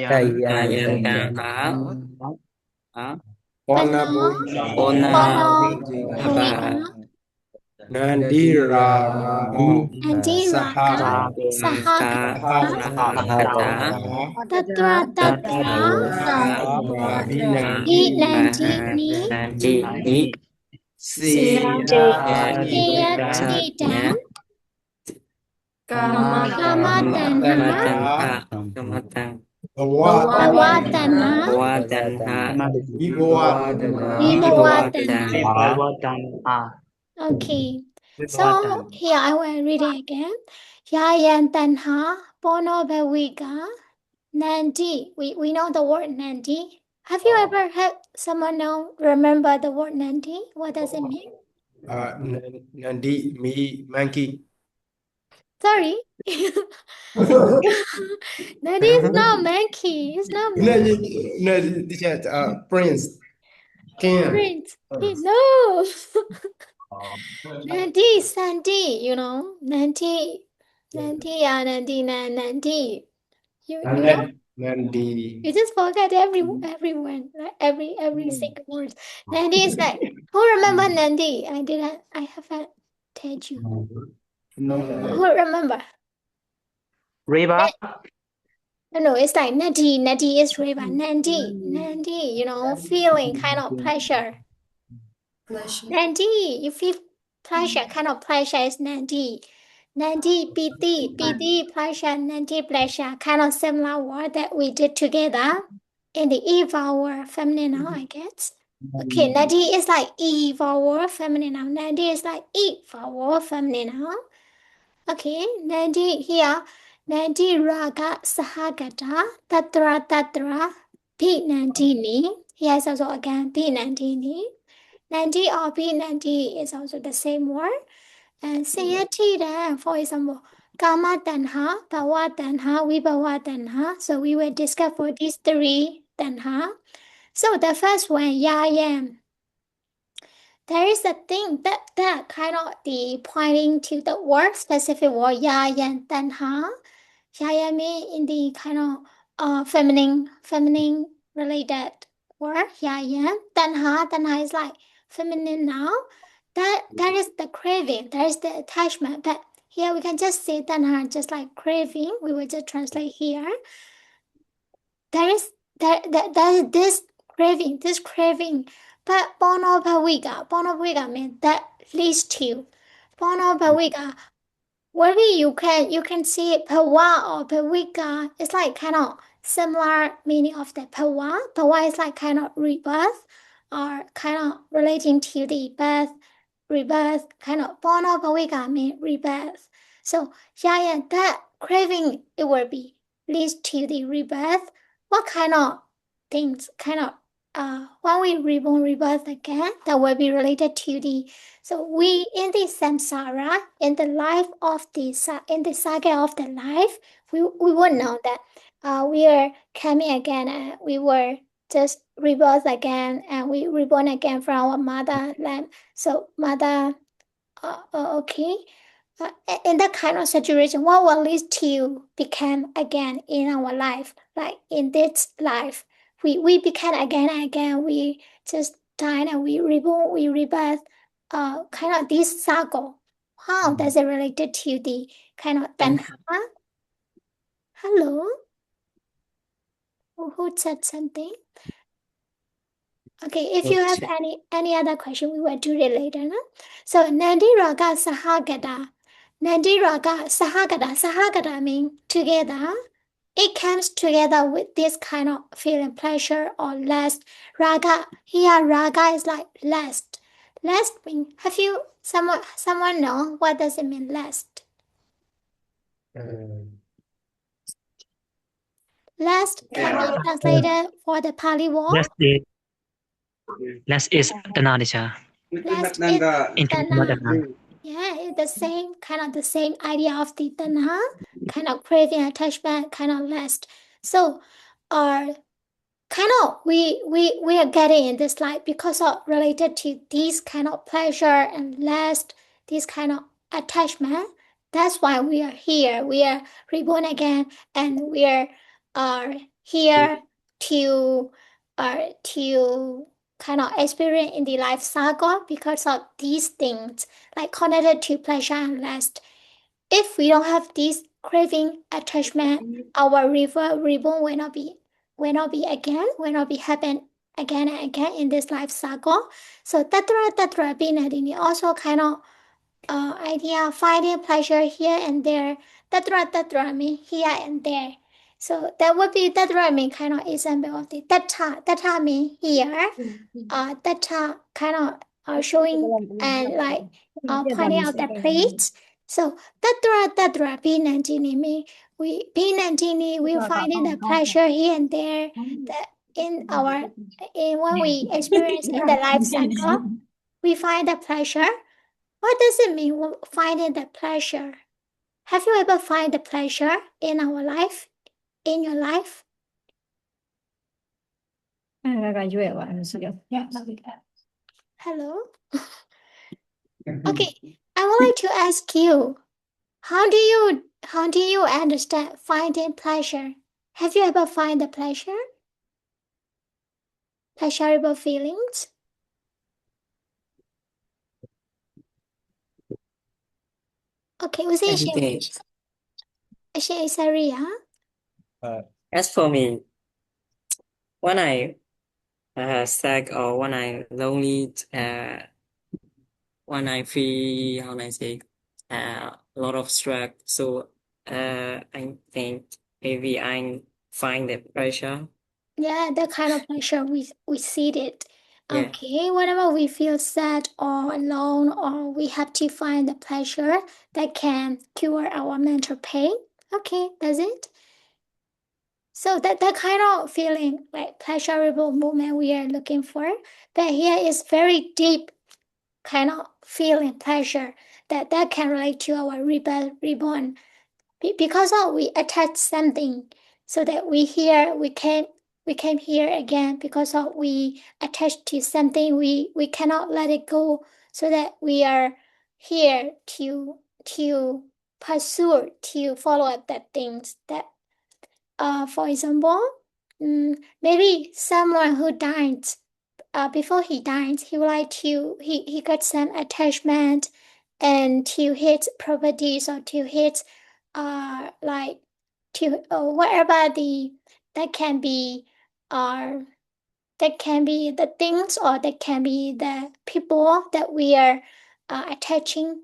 Yayan tanha Pona pona Bhuta bhuta Nandira Nandiraga Saha Sahagata sahagata Tatra Tatra Nandini Nandini Siyatidan Kamatanha Kamatanha Kamatang Vavatana Vadanha Vibhavatanha. Vibhavadan Okay, so here I will read it again. Yayan Tanha Bono Bhavika Nandi. We know the word Nandi. Have you ever had someone know remember the word Nandi? What does it mean? Nandi me monkey. Sorry. Nandi is not monkey. It's not monkey. No, this is Prince King. Prince. No. Nandi, Sandy, Nandi. Nandi, yeah, Nandi, Nandi. You know? Nandi. You just forget everyone, like every single word. Nandi is like, who remember Nandi? I haven't told you. Who remember? Riva No, it's like Nandi. Nandi is river. Nandi, feeling kind of pleasure. Nandi, you feel pleasure, kind of pleasure is Nandi. Nandi, piti, pleasure, Nandi, pleasure, kind of similar word that we did together in the Eve hour feminine now, I guess. Okay, Nadi is like Eve hour feminine now. Nadi is like Eve hour feminine now. Okay, Nadi here. Nadi raga sahagata tatra pi nandini. Here is also again pi nandini. Nandi or pi nandi is also the same word. And sayatira, for example, kama tanha, bhava tanha, vibhava tanha. So we will discuss for these three tanha. So the first one, yayam. There is a thing that kind of the pointing to the word specific word yayam tanha. Yayam in the kind of feminine related word yayam. Tanha is like feminine now. That is the craving. That is the attachment. But here we can just say tanha just like craving. We will just translate here. There is this craving. But Bonobhaviga means that leads to Bonobhaviga. Where you can see Pawa or Pavika. It's like kind of similar meaning of the Pawa. Pawa is like kind of rebirth or kind of relating to the birth, rebirth, kind of Bonobhaviga means rebirth. So yeah, that craving it will be leads to the rebirth. What kind of things when we reborn rebirth again that will be related to the so we in the samsara in the life of the in the saga of the life we would know that we are coming again and we were just rebirth again and we reborn again from our motherland so mother okay in that kind of situation, what will lead to become again in our life? Like in this life, we become again and again. We just die and we reborn, we rebirth. Kind of this cycle. How does it related to the kind of tanha? Hello, who said something? Okay, if you have any other question, we will do it later. No? So Nandi Raga Sahagada. Nandi Raga Sahagada. Sahagada means together. It comes together with this kind of feeling pleasure or lust. Raga. Here raga is like lust. Lust means have you someone know what does it mean lust? Lust can be translated for the Pali word. less is Tanadisha. Lust is Into tanha. Yeah, it's the same kind of the same idea of the tanha, kind of craving attachment, kind of lust. So, kind of we are getting in this life because of related to these kind of pleasure and lust, this kind of attachment. That's why we are here. We are reborn again, and we are here to kind of experience in the life cycle because of these things, like connected to pleasure and rest. If we don't have this craving attachment, our river reborn will not be happen again and again in this life cycle. So tatra binadini also kind of idea finding pleasure here and there. Tatra mean here and there. So that would be tatra mean kind of example of the tatra mean here. Tatra kind of showing and like pointing out the place. So tatra binandini mean we binandini we finding the pleasure here and there that in our in what we experience in the life cycle we find the pleasure. What does it mean finding the pleasure? Have you ever find the pleasure in our life, in your life? Hello? Okay, I would like to ask you, how do you understand finding pleasure? Have you ever find the pleasure? Pleasurable feelings? Okay, Every day. Saria. As for me, when I sad or when I lonely, when I feel how can I say a lot of stress, so I think maybe I find the pressure. Yeah, that kind of pleasure we see it. Yeah. Okay, whenever we feel sad or alone, or we have to find the pleasure that can cure our mental pain. Okay, that's it. So that kind of feeling, like pleasurable moment we are looking for, but here is very deep kind of feeling pleasure that can relate to our reborn because of we attach something so that we came here again because of we attached to something we cannot let it go, so that we are here to pursue, to follow up that things that for example, maybe someone who died, before he died, he would like to he got some attachment and to his properties or to his like to whatever the that can be uh that can be the things or that can be the people that we are attaching.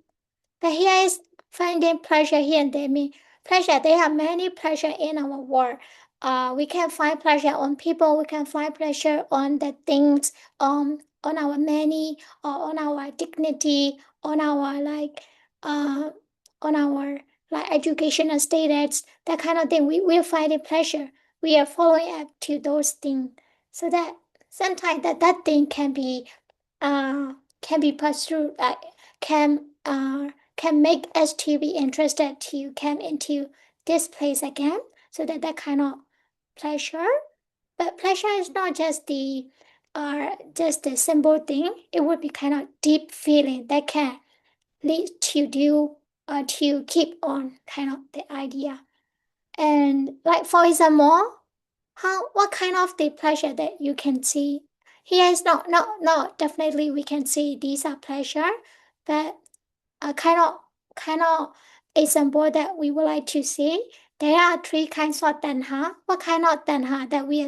But here is finding pleasure here and there. Mean pleasure. There are many pleasure in our world. We can find pleasure on people. We can find pleasure on the things, on our money, or on our dignity, on our uh, on our like educational status. That kind of thing. We are finding pleasure. We are following up to those things, so that sometimes that thing can be pursued. Can make us to be interested to come into this place again, so that kind of pleasure. But pleasure is not just the simple thing. It would be kind of deep feeling that can lead to do to keep on kind of the idea. And like for example, what kind of the pleasure that you can see here is not definitely we can see these are pleasure, but a kind of example that we would like to see. There are three kinds of tanha. What kind of tanha that we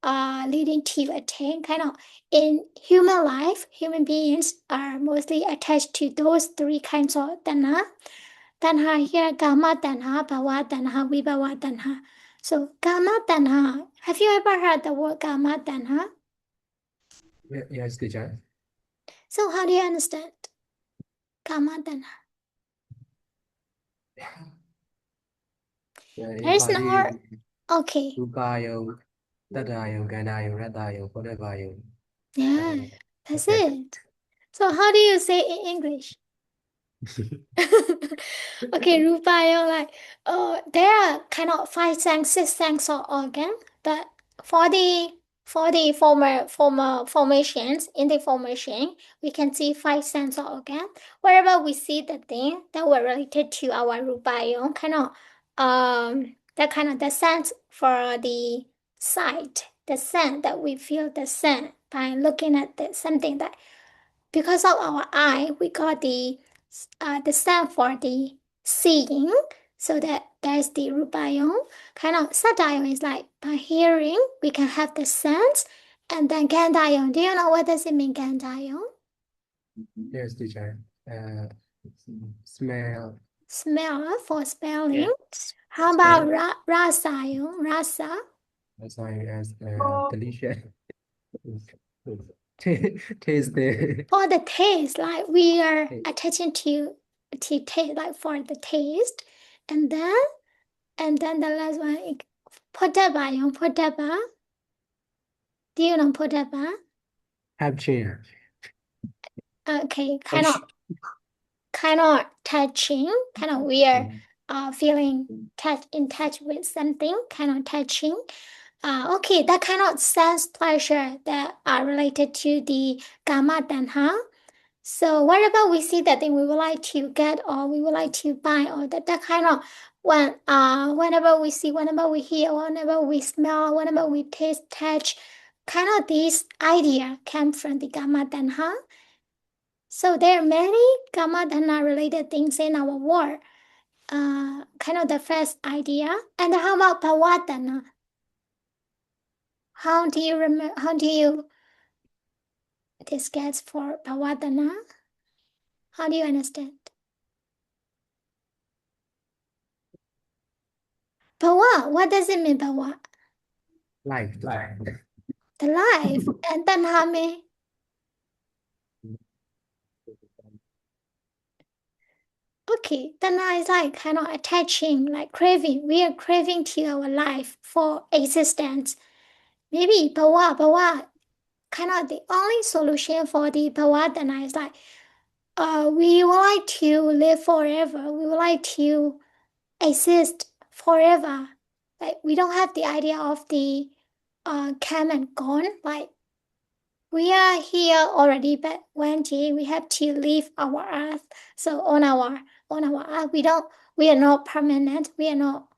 are leading to attain? Kind of in human life, human beings are mostly attached to those three kinds of tanha. Tanha here, kama tanha, bhava tanha, vibhava tanha. So kama tanha. Have you ever heard the word kama tanha? Yes, teacher. So how do you understand kama tanha? There's no. Okay. Rupayo, Tadayo, Ganayo, Radayo, Kodabayo. Yeah, that's it. So how do you say in English? Okay, rupayo, like there are kind of five sense, six sense of organ, but for the former formations in the formation, we can see five sense of organ. Wherever we see the thing that were related to our rupayo, kind of that kind of the sense for the sight, the sense that we feel the sense by looking at something that because of our eye we got the sense for the seeing, so that there's the rupayon. Kind of sadayon is like by hearing we can have the sense, and then gandayon. Do you know what does it mean, gandayon? Yes, teacher. Smell. Smell for smelling. Yeah. How about rasayon? Rasa As I as delicious. Taste the for the taste, like we are taste. attaching to taste, like for the taste, and then the last one is potabayong. Potaba. Do you know potaba? Have chair. Okay, kind of touching, kind of weird, feeling in touch with something, kind of touching. Okay, that kind of sense pleasure that are related to the gamma tanha. So whatever we see that thing we would like to get or we would like to buy, or that kind of whenever we see, whenever we hear, whenever we smell, whenever we taste, touch, kind of this idea came from the gamma tanha. So there are many gamma tanha related things in our world. Kind of the first idea. And how about pawatana? How do you remember? How do you discuss for pawatana? How do you understand? Pawa, what does it mean, pawa? Life. The life. And tanhame. Okay, tanha is like kind of attaching, like craving. We are craving to our life for existence. Maybe pawa, kind of the only solution for the pawa tanha is like, we would like to live forever. We would like to exist forever. Like we don't have the idea of the come and gone. Like we are here already, but one day we have to leave our earth. So on our earth, we are not permanent. We are not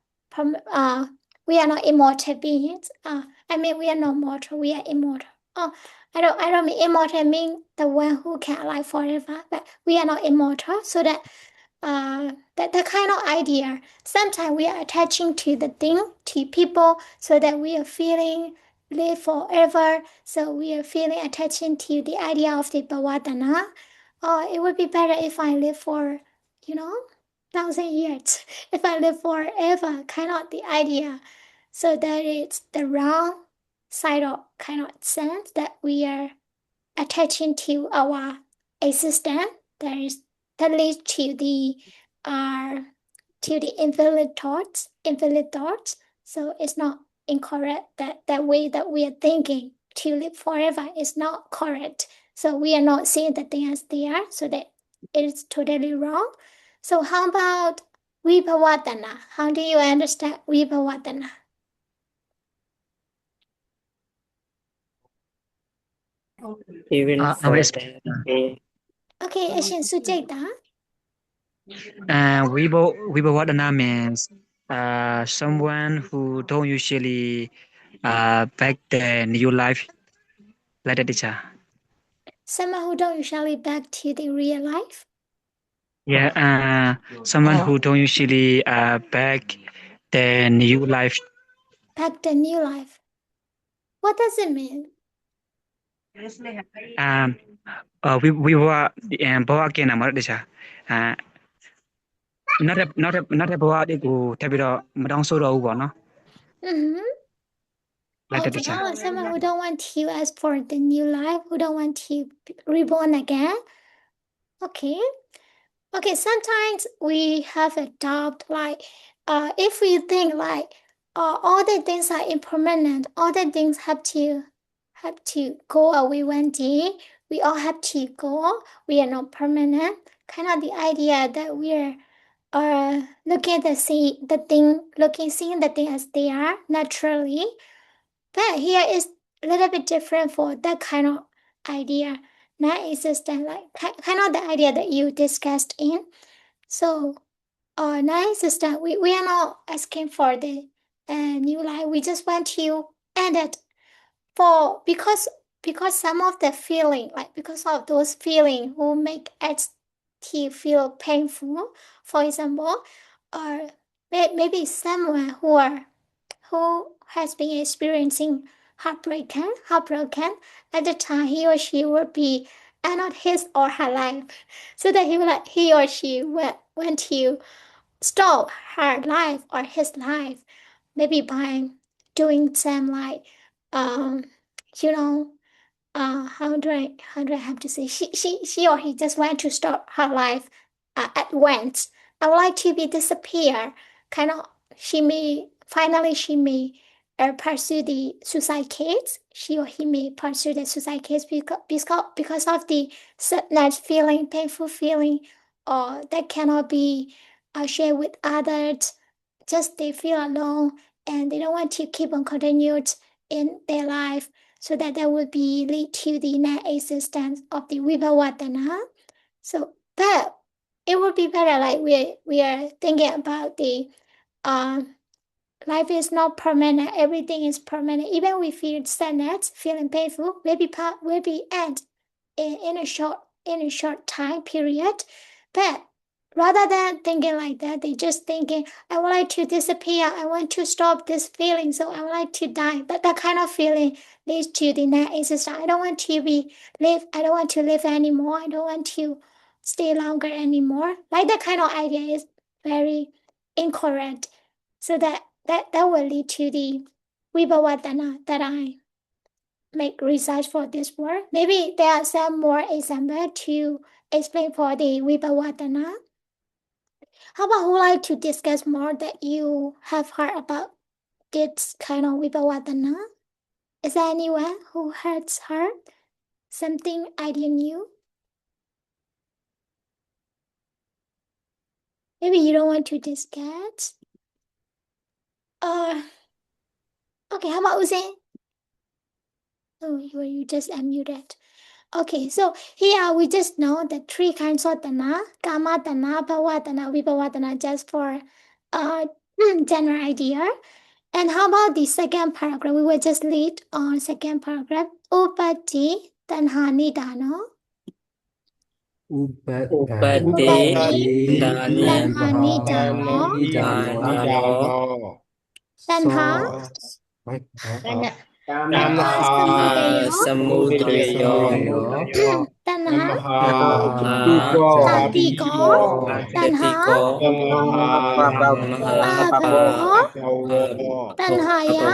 immortal beings. I mean we are not mortal. We are immortal. Oh, I don't mean immortal mean the one who can live forever, but we are not immortal. So that that kind of idea. Sometimes we are attaching to the thing, to people, so that we are feeling live forever. So we are feeling attaching to the idea of the Bhavadana. It would be better if I live for, 1,000 years. If I live forever, kind of the idea. So that it's the wrong side of kind of sense that we are attaching to our existence. That leads to the invalid thoughts. So it's not incorrect, that way that we are thinking to live forever is not correct. So we are not seeing the thing as they are, so that it is totally wrong. So how about vibhavatana? How do you understand vibhavatana? Even I for will the explain. Okay, Ashin Sujeta. Vibhavatana means someone who don't usually back the new life like that, teacher. Someone who don't usually back to the real life. Yeah, someone who don't usually back the new life. Back the new life. What does it mean? Um, we were bawa ke nama teacher. Not a bawa di ku tapi do madang soro ubo no Mm-hmm. like that, Okay, teacher. someone who don't want to ask for the new life, who don't want to be reborn again. Okay. Okay, sometimes we have a doubt, like, if we think like, all the things are impermanent, all the things have to go away one day. We all have to go. We are not permanent. Kind of the idea that we're looking at seeing the thing as they are naturally. But here is a little bit different for that kind of idea, non-existent, like kind of the idea that you discussed in. So nice sister. We are not asking for the new life. We just want to end it for because some of the feeling, like because of those feeling who make us to feel painful, for example, or maybe someone who has been experiencing heartbroken at the time he or she will be not his or her life, so that he or she want to stop her life or his life, maybe by doing some like um you know how do I have to say, she or he just want to start her life at once. I would like to be disappear. Kind of, she may pursue the suicide case. She or he may pursue the suicide case because of the sadness feeling, painful feeling, or that cannot be shared with others. Just they feel alone and they don't want to keep on continued in their life, so that would be lead to the non-existence of the Vibhavatana. So, but it would be better like we are thinking about the life is not permanent, everything is permanent. Even we feel sadness, feeling painful, will be end in a short time period. But rather than thinking like that, they just thinking, I would like to disappear, I want to stop this feeling, so I would like to die. That kind of feeling leads to the non-existence. I don't want to I don't want to live anymore, I don't want to stay longer anymore. Like that kind of idea is very incorrect. So that will lead to the Vibhavatana that I make research for this work. Maybe there are some more examples to explain for the Vibhavatana. How about who like to discuss more that you have heard about this kind of Vibhavatana? Is there anyone who has heard something idea new? Maybe you don't want to discuss. Okay, how about Usain? Oh, you just unmuted. Okay, so here we just know the three kinds of dana, kama dana, bhava dana, vibhava dana, just for general idea. And how about the second paragraph? We will just read on second paragraph. Upati tanha nidano. Upati Tanha nidano. Nidano Tanha samudaya. Samudriyo Tanha Tatiko tanha abhavo. Tanhaya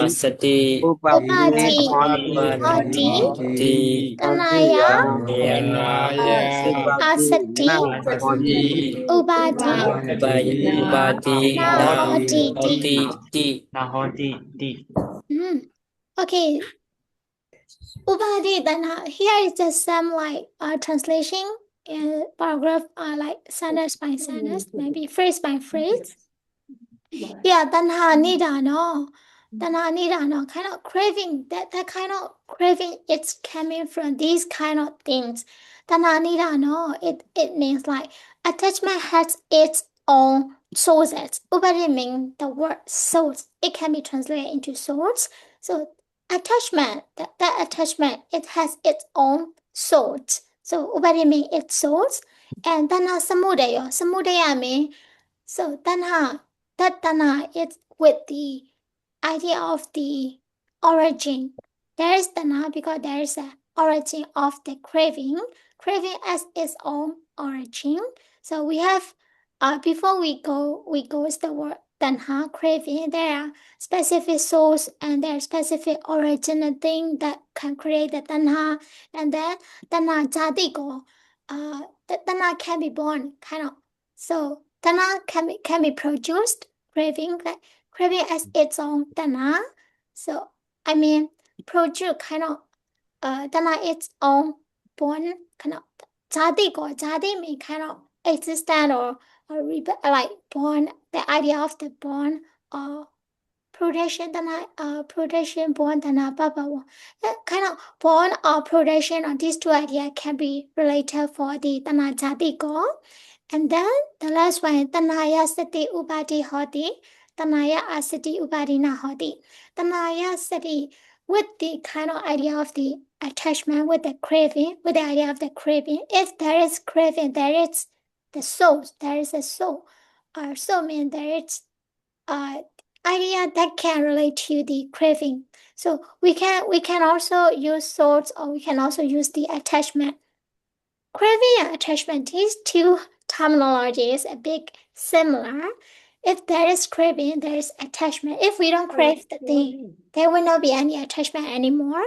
Sati upati tanaya asati ubadi nahoti. Okay, ubadi tanha. Here is just some like translation in paragraph, like sentence by sentence, maybe phrase by phrase. Yeah, tanha nidano. Tanha nidano, kind of craving. That kind of craving, it's coming from these kind of things. Tanha nidano, it means like attachment has its own sources. Ubari means the word source. It can be translated into source. So attachment, that attachment, it has its own source. So ubari means its source. And tanha samudaya. Samudaya means, so tanha, that tanha is with the idea of the origin. There is tanha because there is a origin of the craving. Craving as its own origin. So we have before we go with the word tanha, craving. There are specific source and there are specific original thing that can create the tanha, and then tanha jadi go. The tanha can be born, kind of. So tanha can be produced, craving as its own tanha. So I mean produce kind of tanha its own born, kind of. Jadi mean kind of existent or like born, the idea of the born or protection protection born tana papa kind of born or protection or these two ideas can be related for the tana jati ko. And then the last one tanaya sati upadi hoti tanaya asati upadina hoti tanaya sati with the kind of idea of the attachment with the craving with the idea of the craving. If there is craving, there is the soul, there is a soul, or soul means there is idea that can relate to the craving. So we can also use thoughts, or we can also use the attachment. Craving and attachment, these two terminologies a bit similar. If there is craving, there is attachment. If we don't crave the thing, there will not be any attachment anymore.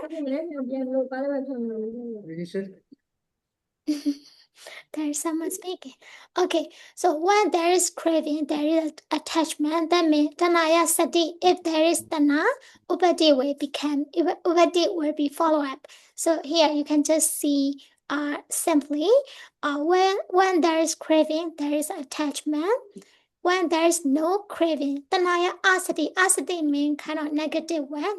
There is someone speaking. Okay, so when there is craving, there is attachment. That means tanaya sati. If there is tana, upadi will be follow up. So here you can just see simply when there is craving, there is attachment. When there is no craving, tanaya asati. Asati means kind of negative word.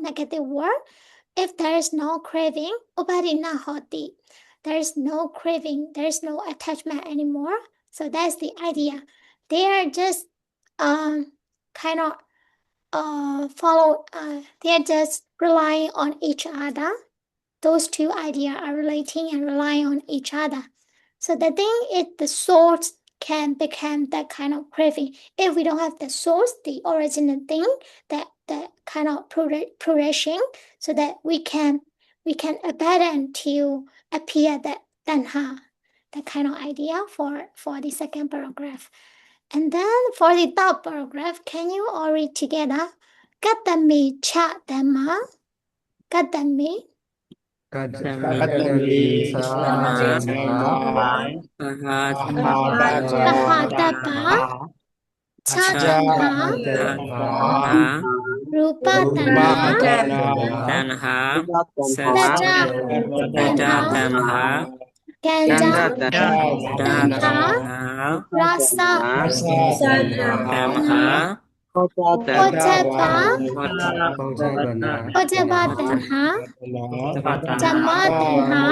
If there is no craving, upadi na hoti. There is no craving, there is no attachment anymore. So that's the idea. They are just kind of they are just relying on each other. Those two ideas are relating and relying on each other. So the thing is the source can become that kind of craving. If we don't have the source, the original thing, that kind of progression, so that we can abandon to appear that tanha, that kind of idea for the second paragraph. And then for the third paragraph, can you all read together? Katami cha dhamma. Katami. Katami Pahadapa. Cha dhamma. Rupa tanha. Saja tanha. Ganda tanha. Rasa tanha. Ojaba tanha. Dhamma tanha.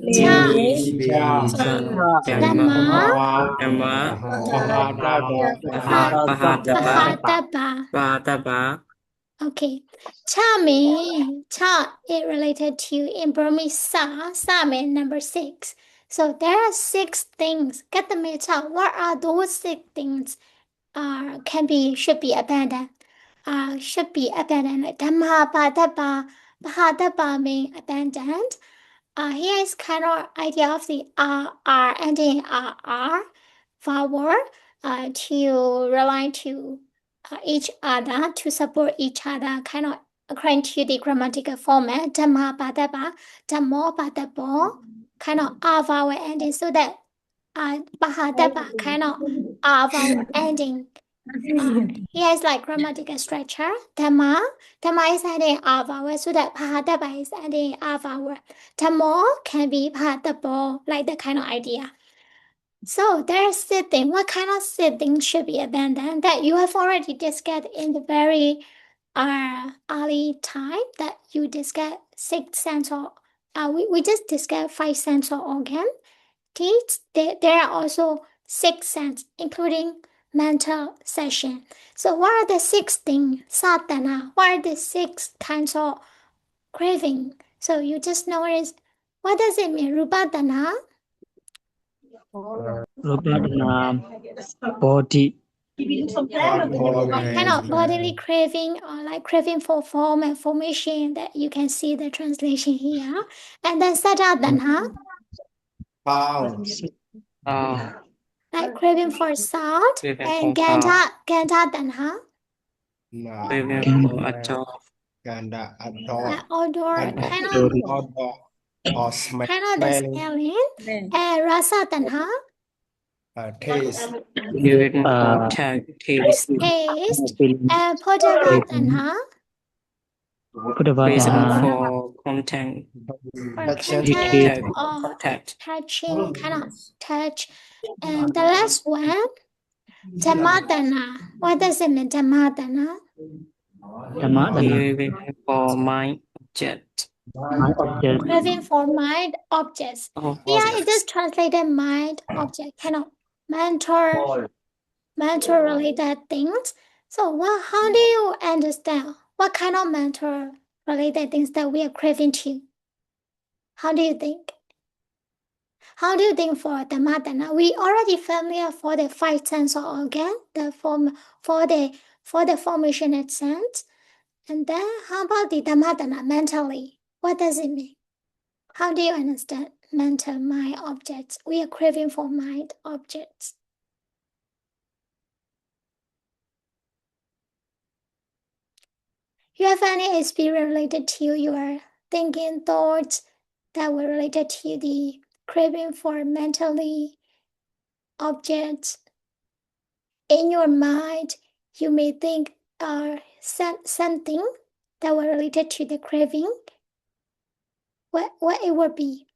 Ini cha dhamma. Pahadapa. Okay. Cha means, cha is related to in Burmese sa means number 6. So there are 6 things. Get the cha. What are those 6 things? Should be abandoned. Should be abandoned. Dhamma pahadapa means abandoned. Here is kind of idea of the R ending R vowel to rely to each other, to support each other, kind of according to the grammatical format. Dhamma padapa, dhammo padapo, kind of R vowel ending, so that pahadapa kind of R vowel ending. Here is like grammatical structure. Dhamma is adding R vowel, so that pahadapa is adding R vowel. Dhammo can be pahadapo, like that kind of idea. So there's sitting. What kind of sitting should be abandoned? That you have already discussed in the very early time, that you discussed 6 central. We just discussed 5 central organ. There are also 6 sense, including mental session. So what are the 6 things? Satana. What are the 6 kinds of craving? So you just notice, what does it mean? Rupadana. Body. Kind of bodily craving, or like craving for form and formation, that you can see the translation here. And then Sajadana, like craving for salt. And Ganda Danha, like odor, kind of the smelling. And Rasa Danha, taste. Taste. And Podava Danha, Reason for contact. or contact or touching, kind of touch. And the last one, Tamadana, What does it mean, Dhammadana? Craving for my object. My object. Craving for mind objects. Oh, Yeah, it yes. is translated mind object, kind of mental related things. So how do you understand what kind of mental related things that we are craving to? How do you think? How do you think for the Dhammadana? We already familiar for the five sense organ, the form for the formation of sense. And then how about the Dhammadana mentally? What does it mean? How do you understand mental mind objects? We are craving for mind objects. You have any experience related to your thinking thoughts that were related to the craving for mentally objects? In your mind, you may think something that were related to the craving. What it would be?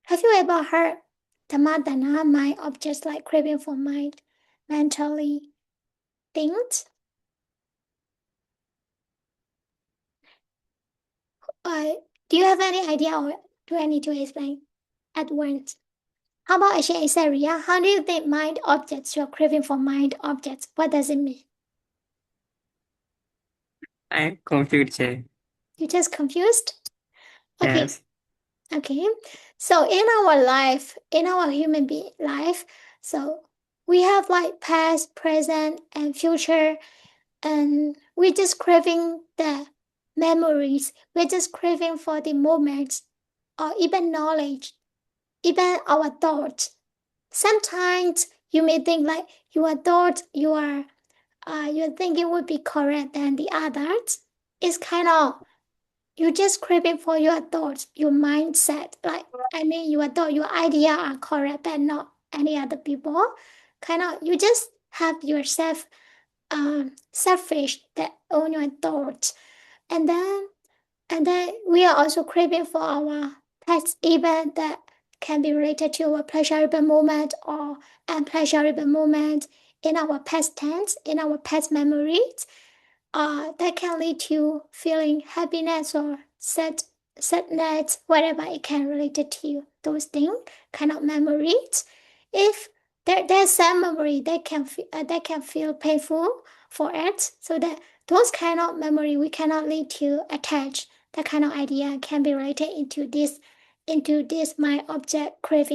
Have you ever heard Dhammadana, mind objects like craving for mind, mentally things? Do you have any idea, or do I need to explain at once? How about Asia Area? How do you think mind objects? You're craving for mind objects. What does it mean? I'm confused. You just confused? Okay. Yes. Okay. So in our life, in our human being life, so we have like past, present, and future, and we're just craving the memories. We're just craving for the moments, or even knowledge, even our thoughts. Sometimes you may think like your thoughts, your thinking would be correct than the others. It's kind of you're just craving for your thoughts, your mindset. Like your thought, your idea are correct, but not any other people. Kind of you just have yourself selfish that own your thoughts, and then we are also craving for our past event that can be related to our pleasurable moment or unpleasurable moment in our past tense, in our past memories. That can lead to feeling happiness or sadness, whatever it can relate to those things, kind of memories. If there's some memory that can feel painful for it, so that those kind of memory we cannot lead to attach. That kind of idea can be related into this my object craving.